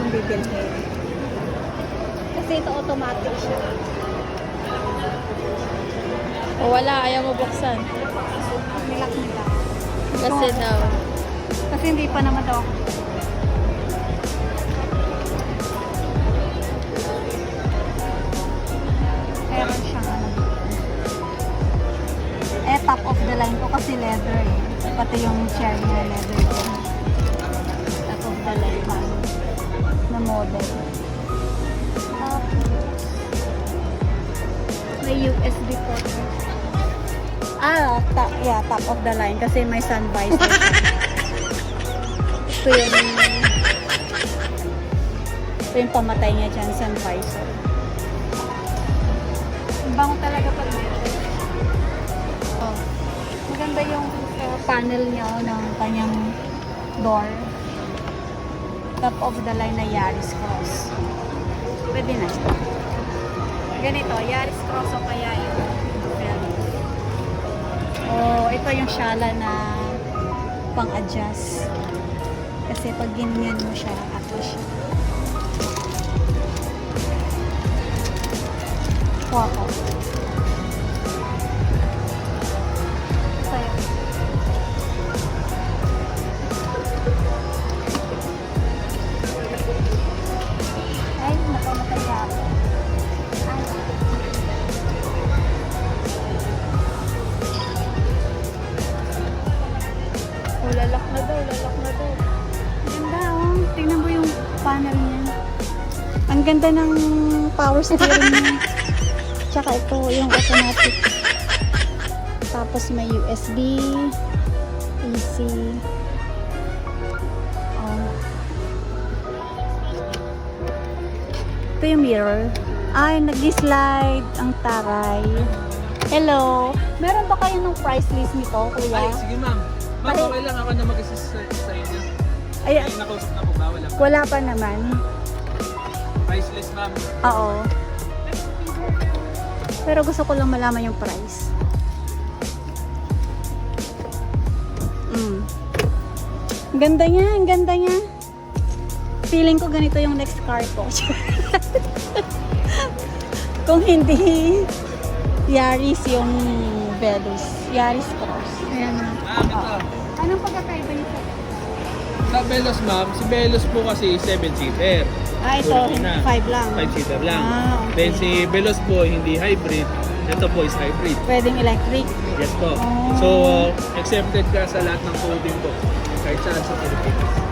kang bibilhin. Kasi ito automatic siya. O wala, ayaw mo buksan. Nilak nila. Kasi daw. Kasi hindi pa naman daw. Meron siyang ano. Top of the line ko kasi leather eh. Pati yung chair niya leather din. Top of the line pa. Na model. May USB port. Yeah, top of the line kasi may sun visor. Ito yung pamatay niya dyan, sun visor. Ang bango talaga pag meron. Oh. Maganda yung panel niya ng kanyang door. Top of the line na Yaris Cross. Pwede na siya. Ganito, Yaris Cross o kaya yung ito yung shala na pang-adjust. Kasi pag ginyan mo siya, ako siya. Kuha ko. Sa'yo. Ay, nakamatay ako. Lalak na daw, lalak na daw. Ganda oh. Tingnan mo yung panel niya. Ang ganda ng power steering niya. Tsaka ito yung automatic. Tapos may USB, AC. Oh. Ito yung mirror. Ay, nag-slide ang taray. Hello. Meron ba kayo ng price list nito, kuya? Ay, sige ma'am. Ma'am, okay lang ako na mag-assist sa inyo. Ay, Ay, nakausap na po ba? Wala pa. wala pa naman. Priceless ma'am. Oo. Pero gusto ko lang malaman yung price. Ang ganda niya, ang ganda niya. Feeling ko ganito yung next car ko. Kung hindi Yaris yung Veloz. Yaris Cross. Ayan na. Ito. Anong pagkakaiba nito? Sa Veloz ma'am, si Veloz po kasi 7-seater. Ah, ito, 5 lang. 5-seater lang. Ah, okay. Then si Veloz po, hindi hybrid. Ito po is hybrid. Pwedeng electric. Yes po. Oh. So, exempted ka sa lahat ng coding po. Kahit saan sa Pilipinas.